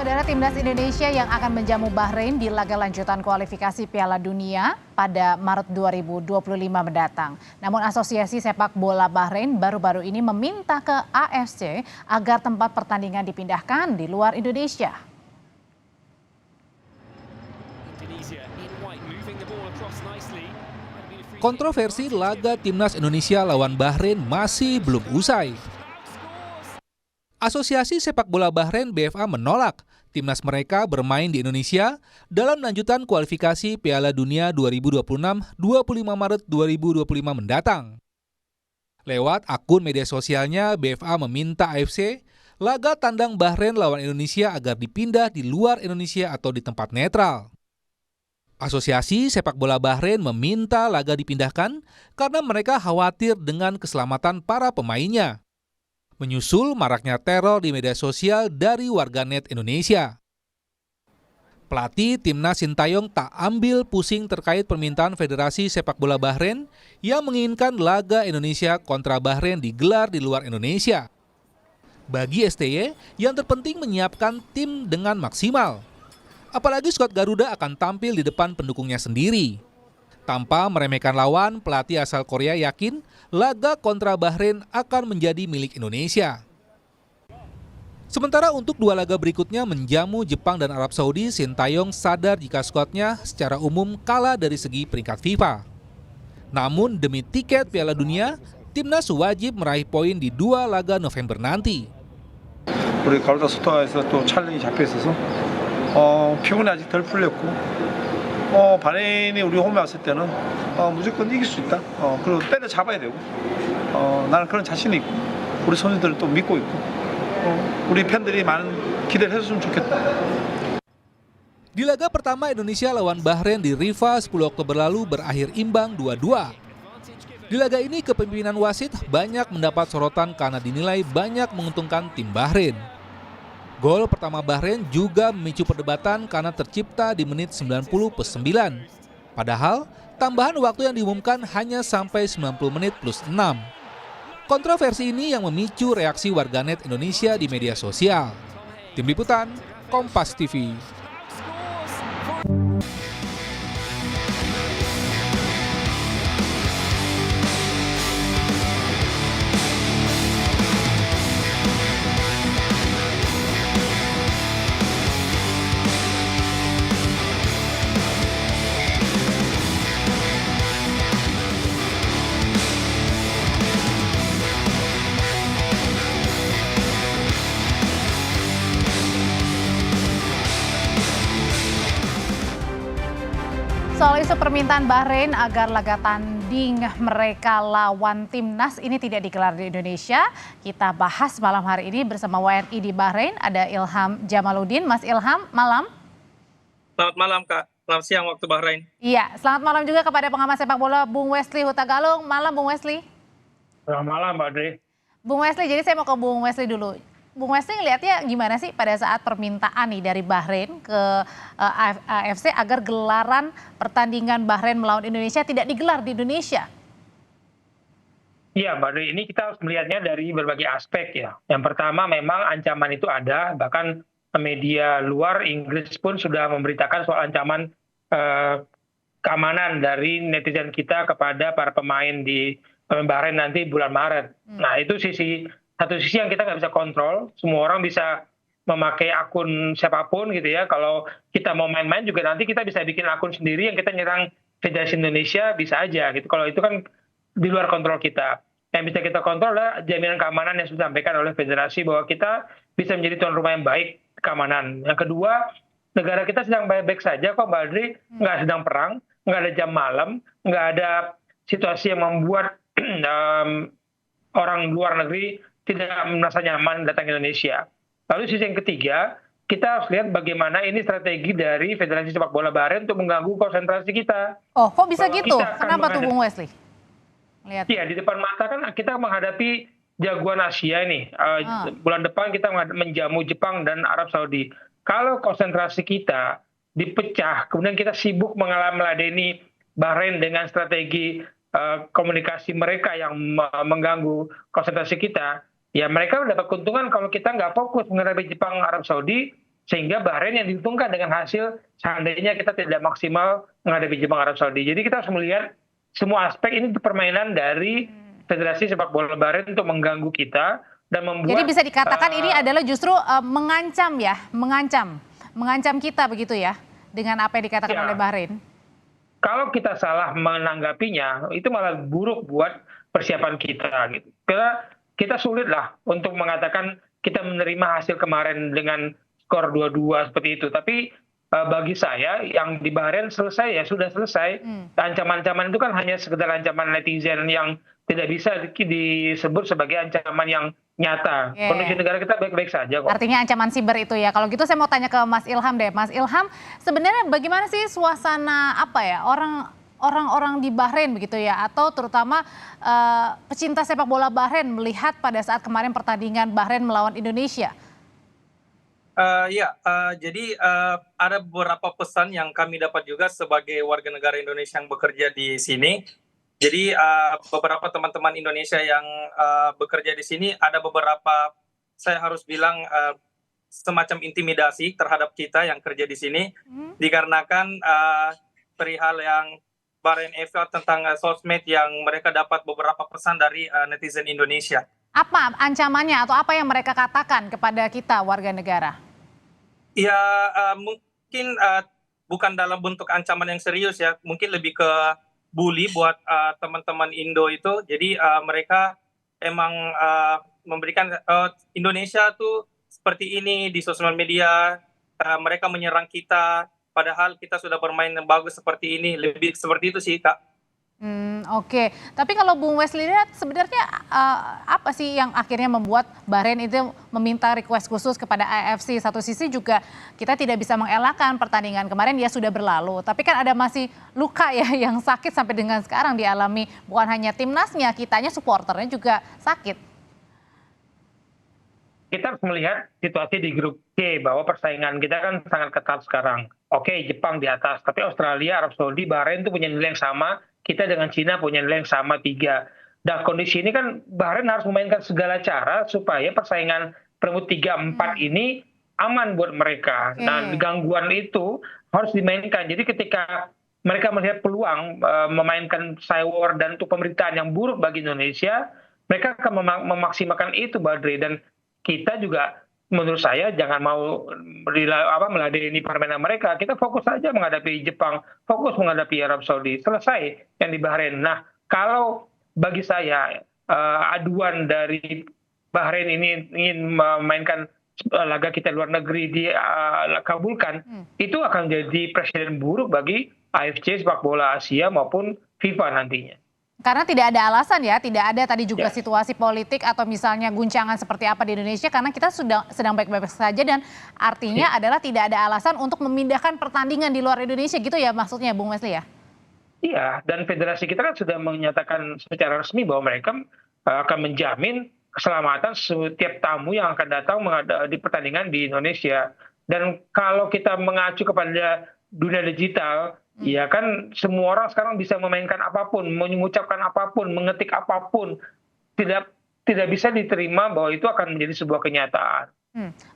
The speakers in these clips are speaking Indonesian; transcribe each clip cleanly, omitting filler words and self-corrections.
Saudara Timnas Indonesia yang akan menjamu Bahrain di laga lanjutan kualifikasi Piala Dunia pada Maret 2025 mendatang. Namun Asosiasi Sepak Bola Bahrain baru-baru ini meminta ke AFC agar tempat pertandingan dipindahkan di luar Indonesia. Kontroversi laga Timnas Indonesia lawan Bahrain masih belum usai. Asosiasi Sepak Bola Bahrain BFA menolak timnas mereka bermain di Indonesia dalam lanjutan kualifikasi Piala Dunia 2026 25 Maret 2025 mendatang. Lewat akun media sosialnya, BFA meminta AFC laga tandang Bahrain lawan Indonesia agar dipindah di luar Indonesia atau di tempat netral. Asosiasi Sepak Bola Bahrain meminta laga dipindahkan karena mereka khawatir dengan keselamatan para pemainnya. Menyusul maraknya teror di media sosial dari warganet Indonesia. Pelatih Timnas Sintayong tak ambil pusing terkait permintaan Federasi Sepak Bola Bahrain yang menginginkan laga Indonesia kontra Bahrain digelar di luar Indonesia. Bagi STY, yang terpenting menyiapkan tim dengan maksimal. Apalagi skuad Garuda akan tampil di depan pendukungnya sendiri. Tanpa meremehkan lawan, pelatih asal Korea yakin laga kontra Bahrain akan menjadi milik Indonesia. Sementara untuk dua laga berikutnya menjamu Jepang dan Arab Saudi, Sintayong sadar jika skuadnya secara umum kalah dari segi peringkat FIFA. Namun demi tiket Piala Dunia, timnas wajib meraih poin di dua laga November nanti. 우리 가루다 스토어에서 또 촬영이 잡혀 있어서 피곤이 아직 덜 풀렸고 바레인이 우리 홈에 왔을 때는 무조건 이길 수 있다. 그리고 때려 잡아야 되고 나는 그런 자신이 있고 우리 선수들을 또 믿고 있고 우리 팬들이 많은 기대를 해줬으면 좋겠다. Di laga pertama Indonesia lawan Bahrain di Rifa 10 Oktober lalu berakhir imbang 2-2. Di laga ini kepemimpinan wasit banyak mendapat sorotan karena dinilai banyak menguntungkan tim Bahrain. Gol pertama Bahrain juga memicu perdebatan karena tercipta di menit 90+9. Padahal tambahan waktu yang diumumkan hanya sampai 90 menit plus 6. Kontroversi ini yang memicu reaksi warganet Indonesia di media sosial. Tim Liputan, Kompas TV. Soal isu permintaan Bahrain agar laga tanding mereka lawan Timnas ini tidak digelar di Indonesia, kita bahas malam hari ini bersama WNI di Bahrain, ada Ilham Jamaluddin. Mas Ilham, malam. Selamat malam Kak, selamat siang waktu Bahrain. Iya, selamat malam juga kepada pengamat sepak bola Bung Wesley Hutagalung. Malam Bung Wesley. Selamat malam Mbak Dre. Bung Wesley, jadi saya mau ke Bung Wesley dulu. Bung Wesley ngelihatnya gimana sih pada saat permintaan nih dari Bahrain ke AFC agar gelaran pertandingan Bahrain melawan Indonesia tidak digelar di Indonesia? Iya, Mbak Dri, ini kita harus melihatnya dari berbagai aspek ya. Yang pertama memang ancaman itu ada, bahkan media luar Inggris pun sudah memberitakan soal ancaman keamanan dari netizen kita kepada para pemain di Bahrain nanti bulan Maret. Nah itu satu sisi yang kita nggak bisa kontrol, semua orang bisa memakai akun siapapun gitu ya. Kalau kita mau main-main juga nanti kita bisa bikin akun sendiri yang kita nyerang Federasi Indonesia bisa aja gitu. Kalau itu kan di luar kontrol kita. Yang bisa kita kontrol adalah jaminan keamanan yang sudah disampaikan oleh Federasi bahwa kita bisa menjadi tuan rumah yang baik keamanan. Yang kedua, negara kita sedang baik-baik saja kok Mbak Adri, nggak sedang perang, nggak ada jam malam, nggak ada situasi yang membuat orang luar negeri tidak merasa nyaman datang ke Indonesia. Lalu sisi yang ketiga, kita harus lihat bagaimana ini strategi dari Federasi Sepak Bola Bahrain untuk mengganggu konsentrasi kita. Oh, kok bisa Bahwa gitu? kita akan Kenapa tuh Bung Wesley? Lihat. Iya, di depan mata kan kita menghadapi jagoan Asia ini. Bulan depan kita menjamu Jepang dan Arab Saudi. Kalau konsentrasi kita dipecah, kemudian kita sibuk meladeni Bahrain dengan strategi komunikasi mereka yang mengganggu konsentrasi kita, ya mereka dapat keuntungan kalau kita nggak fokus menghadapi Jepang, Arab Saudi, sehingga Bahrain yang diuntungkan dengan hasil seandainya kita tidak maksimal menghadapi Jepang Arab Saudi. Jadi kita harus melihat semua aspek ini permainan dari Federasi Sepak Bola Bahrain untuk mengganggu kita dan membuat. Jadi bisa dikatakan ini adalah justru mengancam ya, mengancam kita begitu ya, dengan apa yang dikatakan oleh Bahrain. Kalau kita salah menanggapinya, itu malah buruk buat persiapan kita gitu. Karena kita sulit lah untuk mengatakan kita menerima hasil kemarin dengan skor 2-2 seperti itu. Tapi bagi saya yang di Bahrain selesai ya sudah selesai. Ancaman-ancaman itu kan hanya sekedar ancaman netizen yang tidak bisa disebut sebagai ancaman yang nyata. Kondisi negara kita baik-baik saja kok. Artinya ancaman siber itu ya. Kalau gitu saya mau tanya ke Mas Ilham deh. Mas Ilham, sebenarnya bagaimana sih suasana apa ya orang-orang di Bahrain begitu ya, atau terutama pecinta sepak bola Bahrain melihat pada saat kemarin pertandingan Bahrain melawan Indonesia? Jadi ada beberapa pesan yang kami dapat juga sebagai warga negara Indonesia yang bekerja di sini. Jadi beberapa teman-teman Indonesia yang bekerja di sini ada beberapa, saya harus bilang semacam intimidasi terhadap kita yang kerja di sini, dikarenakan perihal yang Bahrain FA tentang sosmed yang mereka dapat beberapa pesan dari netizen Indonesia. Apa ancamannya atau apa yang mereka katakan kepada kita warga negara? Ya mungkin bukan dalam bentuk ancaman yang serius ya, mungkin lebih ke bully buat teman-teman Indo itu. Jadi mereka emang memberikan Indonesia tuh seperti ini di sosial media, mereka menyerang kita padahal kita sudah bermain bagus seperti ini, lebih seperti itu sih Kak. Oke. Tapi kalau Bung Wesley lihat sebenarnya apa sih yang akhirnya membuat Bahrain itu meminta request khusus kepada AFC? Satu sisi juga kita tidak bisa mengelakkan pertandingan kemarin, dia sudah berlalu. Tapi kan ada masih luka ya yang sakit sampai dengan sekarang dialami. Bukan hanya timnasnya, kitanya supporternya juga sakit. Kita harus melihat situasi di grup C bahwa persaingan kita kan sangat ketat sekarang. Oke, Jepang di atas, tapi Australia, Arab Saudi, Bahrain itu punya nilai yang sama. Kita dengan Cina punya nilai yang sama 3. Dan kondisi ini kan Bahrain harus memainkan segala cara supaya persaingan perebut 3-4 ini aman buat mereka. Nah, gangguan itu harus dimainkan. Jadi ketika mereka melihat peluang memainkan cywar dan untuk pemberitaan yang buruk bagi Indonesia, mereka akan memaksimalkan itu, Badri. Dan kita juga menurut saya jangan mau meladeni permainan mereka. Kita fokus saja menghadapi Jepang, fokus menghadapi Arab Saudi. Selesai yang di Bahrain. Nah, kalau bagi saya aduan dari Bahrain ini ingin memainkan laga kita luar negeri dikabulkan, itu akan jadi presiden buruk bagi AFC sepak bola Asia maupun FIFA nantinya. Karena tidak ada alasan ya, tidak ada tadi juga situasi politik atau misalnya guncangan seperti apa di Indonesia, karena kita sedang baik-baik saja dan artinya adalah tidak ada alasan untuk memindahkan pertandingan di luar Indonesia gitu ya maksudnya Bung Wesley ya? Iya, dan federasi kita kan sudah menyatakan secara resmi bahwa mereka akan menjamin keselamatan setiap tamu yang akan datang di pertandingan di Indonesia. Dan kalau kita mengacu kepada dunia digital, ya kan semua orang sekarang bisa memainkan apapun, mengucapkan apapun, mengetik apapun. Tidak bisa diterima bahwa itu akan menjadi sebuah kenyataan.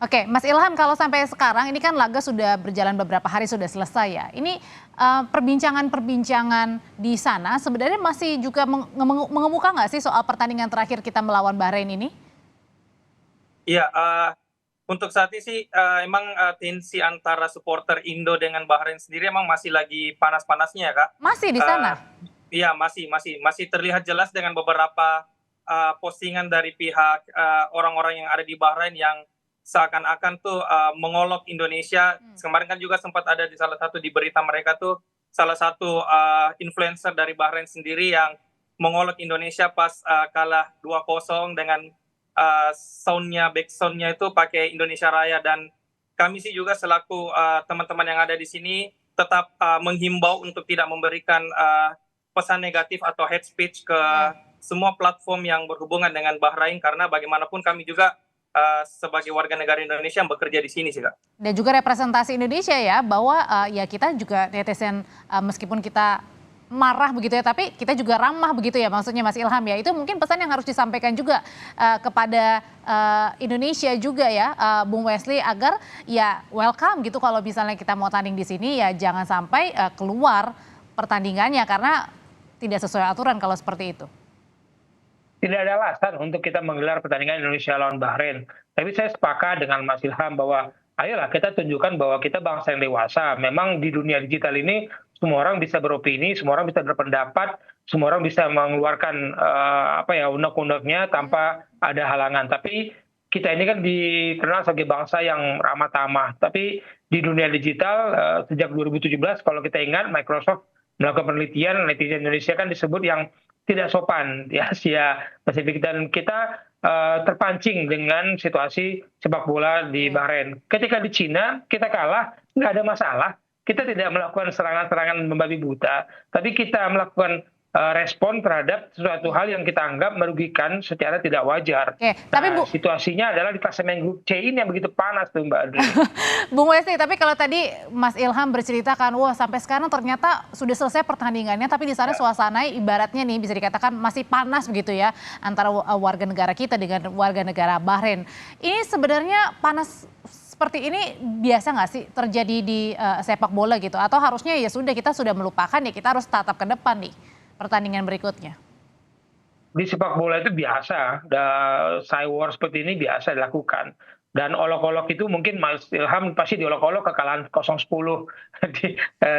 Oke, Mas Ilham, kalau sampai sekarang ini kan laga sudah berjalan beberapa hari, sudah selesai ya. Ini perbincangan di sana sebenarnya masih juga mengemuka nggak sih soal pertandingan terakhir kita melawan Bahrain ini? Iya, untuk saat ini sih emang tensi antara supporter Indo dengan Bahrain sendiri emang masih lagi panas-panasnya ya Kak. Masih di sana? Iya, masih terlihat jelas dengan beberapa postingan dari pihak orang-orang yang ada di Bahrain yang seakan-akan tuh mengolok Indonesia. Kemarin kan juga sempat ada di salah satu di berita mereka tuh salah satu influencer dari Bahrain sendiri yang mengolok Indonesia pas kalah 2-0 dengan back soundnya itu pakai Indonesia Raya. Dan kami sih juga selaku teman-teman yang ada di sini tetap menghimbau untuk tidak memberikan pesan negatif atau hate speech ke semua platform yang berhubungan dengan Bahrain, karena bagaimanapun kami juga sebagai warga negara Indonesia yang bekerja di sini sih Kak. Dan juga representasi Indonesia ya, bahwa ya kita juga netizen meskipun kita marah begitu ya, tapi kita juga ramah begitu ya, maksudnya Mas Ilham ya. Itu mungkin pesan yang harus disampaikan juga kepada Indonesia juga ya, Bung Wesli, agar ya welcome gitu kalau misalnya kita mau tanding di sini ya jangan sampai keluar pertandingannya karena tidak sesuai aturan kalau seperti itu. Tidak ada alasan untuk kita menggelar pertandingan Indonesia lawan Bahrain. Tapi saya sepakat dengan Mas Ilham bahwa ayolah kita tunjukkan bahwa kita bangsa yang dewasa. Memang di dunia digital ini semua orang bisa beropini, semua orang bisa berpendapat, semua orang bisa mengeluarkan undang-undangnya tanpa ada halangan. Tapi kita ini kan dikenal sebagai bangsa yang ramah tamah. Tapi di dunia digital sejak 2017 kalau kita ingat Microsoft melakukan penelitian, netizen Indonesia kan disebut yang tidak sopan di Asia Pasifik, dan kita terpancing dengan situasi sepak bola di Bahrain. Ketika di Cina kita kalah, nggak ada masalah. Kita tidak melakukan serangan-serangan membabi buta, tapi kita melakukan respon terhadap sesuatu hal yang kita anggap merugikan secara tidak wajar. Oke, tapi situasinya adalah di klasemen grup C ini yang begitu panas tuh Mbak Adri. Bung Wesli, tapi kalau tadi Mas Ilham berceritakan, wah sampai sekarang ternyata sudah selesai pertandingannya, tapi di sana suasana ibaratnya nih bisa dikatakan masih panas begitu ya antara warga negara kita dengan warga negara Bahrain. Ini sebenarnya panas seperti ini biasa nggak sih terjadi di sepak bola gitu? Atau harusnya ya sudah kita sudah melupakan ya kita harus tatap ke depan nih pertandingan berikutnya? Di sepak bola itu biasa, side war seperti ini biasa dilakukan. Dan olok-olok itu mungkin Mas Ilham pasti diolok-olok kekalahan 0-10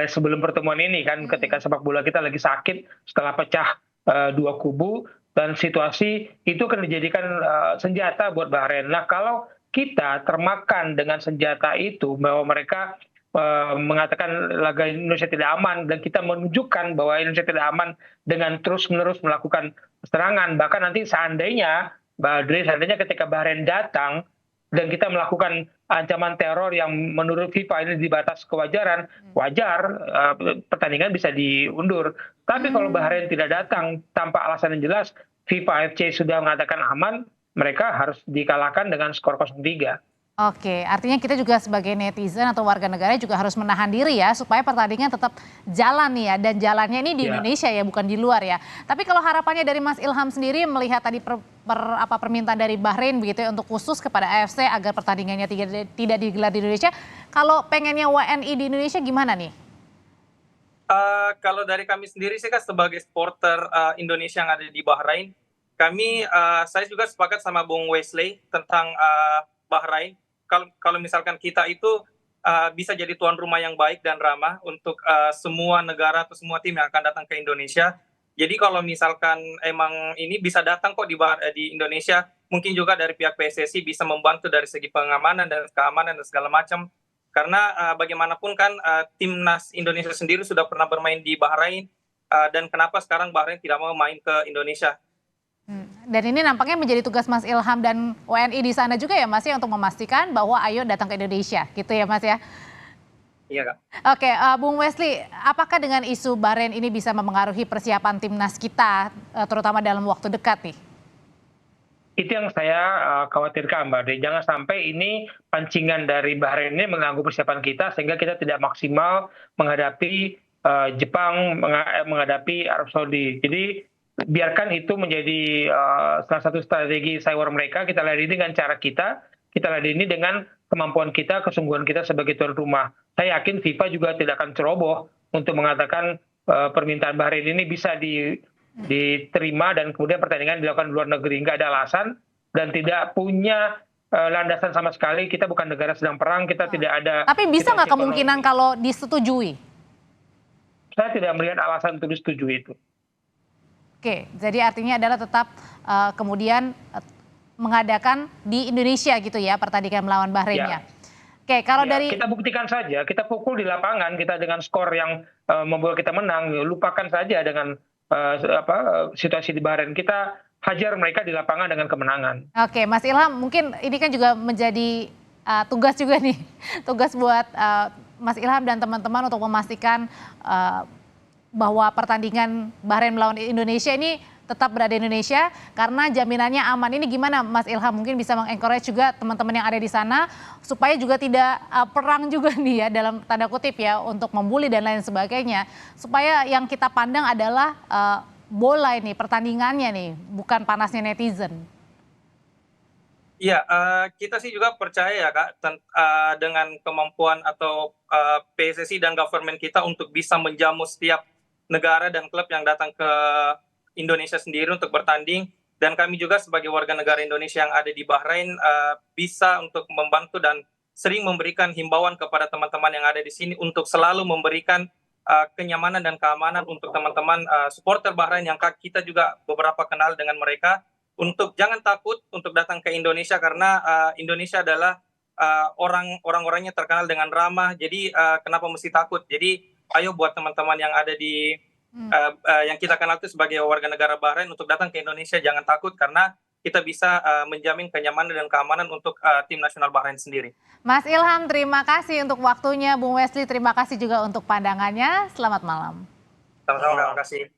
sebelum pertemuan ini kan, ketika sepak bola kita lagi sakit setelah pecah dua kubu, dan situasi itu akan dijadikan senjata buat Bahrain. Nah kalau kita termakan dengan senjata itu, bahwa mereka mengatakan laga Indonesia tidak aman, dan kita menunjukkan bahwa Indonesia tidak aman dengan terus-menerus melakukan serangan. Bahkan nanti seandainya, Mbak Adri, seandainya ketika Bahrain datang dan kita melakukan ancaman teror yang menurut FIFA ini di batas kewajaran, wajar pertandingan bisa diundur. Tapi kalau Bahrain tidak datang tanpa alasan yang jelas, FIFA AFC sudah mengatakan aman, mereka harus dikalahkan dengan skor 0-3. Oke, artinya kita juga sebagai netizen atau warga negara juga harus menahan diri ya supaya pertandingan tetap jalan nih ya, dan jalannya ini di Indonesia ya, bukan di luar ya. Tapi kalau harapannya dari Mas Ilham sendiri melihat tadi permintaan dari Bahrain begitu ya untuk khusus kepada AFC agar pertandingannya tidak digelar di Indonesia, kalau pengennya WNI di Indonesia gimana nih? Kalau dari kami sendiri sih kan sebagai supporter Indonesia yang ada di Bahrain, saya juga sepakat sama Bung Wesley tentang Bahrain. Kalau misalkan kita itu bisa jadi tuan rumah yang baik dan ramah untuk semua negara atau semua tim yang akan datang ke Indonesia. Jadi kalau misalkan emang ini bisa datang kok di Indonesia, mungkin juga dari pihak PSSI bisa membantu dari segi pengamanan dan keamanan dan segala macam. Karena bagaimanapun kan timnas Indonesia sendiri sudah pernah bermain di Bahrain, dan kenapa sekarang Bahrain tidak mau main ke Indonesia? Dan ini nampaknya menjadi tugas Mas Ilham dan WNI di sana juga ya Mas ya, untuk memastikan bahwa ayo datang ke Indonesia gitu ya Mas ya. Iya Kak. Oke, Bung Wesli, apakah dengan isu Bahrain ini bisa mempengaruhi persiapan timnas kita terutama dalam waktu dekat nih? Itu yang saya khawatirkan Mbak Dede. Jangan sampai ini pancingan dari Bahrain ini mengganggu persiapan kita sehingga kita tidak maksimal menghadapi Jepang, menghadapi Arab Saudi. Jadi biarkan itu menjadi salah satu strategi side war mereka. Kita ladeni dengan cara kita ladeni dengan kemampuan kita, kesungguhan kita sebagai tuan rumah. Saya yakin FIFA juga tidak akan ceroboh untuk mengatakan permintaan Bahrain ini bisa diterima dan kemudian pertandingan dilakukan di luar negeri. Nggak ada alasan dan tidak punya landasan sama sekali. Kita bukan negara sedang perang, kita tidak ada. Tapi bisa nggak kemungkinan kalau disetujui? Saya tidak melihat alasan untuk disetujui itu. Oke, jadi artinya adalah tetap kemudian mengadakan di Indonesia gitu ya pertandingan melawan Bahrain ya. Oke, kalau dari kita buktikan saja, kita pukul di lapangan, kita dengan skor yang membuat kita menang, lupakan saja dengan situasi di Bahrain. Kita hajar mereka di lapangan dengan kemenangan. Oke, Mas Ilham, mungkin ini kan juga menjadi tugas juga nih, tugas buat Mas Ilham dan teman-teman untuk memastikan bahwa pertandingan Bahrain melawan Indonesia ini tetap berada di Indonesia karena jaminannya aman. Ini gimana Mas Ilham, mungkin bisa mengencourage juga teman-teman yang ada di sana supaya juga tidak perang juga nih ya dalam tanda kutip ya untuk membuli dan lain sebagainya. Supaya yang kita pandang adalah bola ini, pertandingannya nih, bukan panasnya netizen. Iya, kita sih juga percaya ya Kak, dengan kemampuan atau PSSI dan government kita untuk bisa menjamu setiap negara dan klub yang datang ke Indonesia sendiri untuk bertanding. Dan kami juga sebagai warga negara Indonesia yang ada di Bahrain bisa untuk membantu dan sering memberikan himbauan kepada teman-teman yang ada di sini untuk selalu memberikan kenyamanan dan keamanan untuk teman-teman supporter Bahrain yang kita juga beberapa kenal dengan mereka. Untuk jangan takut untuk datang ke Indonesia karena Indonesia adalah orang-orangnya terkenal dengan ramah. Jadi kenapa mesti takut? Jadi ayo buat teman-teman yang ada di yang kita kenal itu sebagai warga negara Bahrain untuk datang ke Indonesia jangan takut karena kita bisa menjamin kenyamanan dan keamanan untuk tim nasional Bahrain sendiri. Mas Ilham, terima kasih untuk waktunya. Bung Wesley, terima kasih juga untuk pandangannya. Selamat malam. Sama-sama, terima kasih.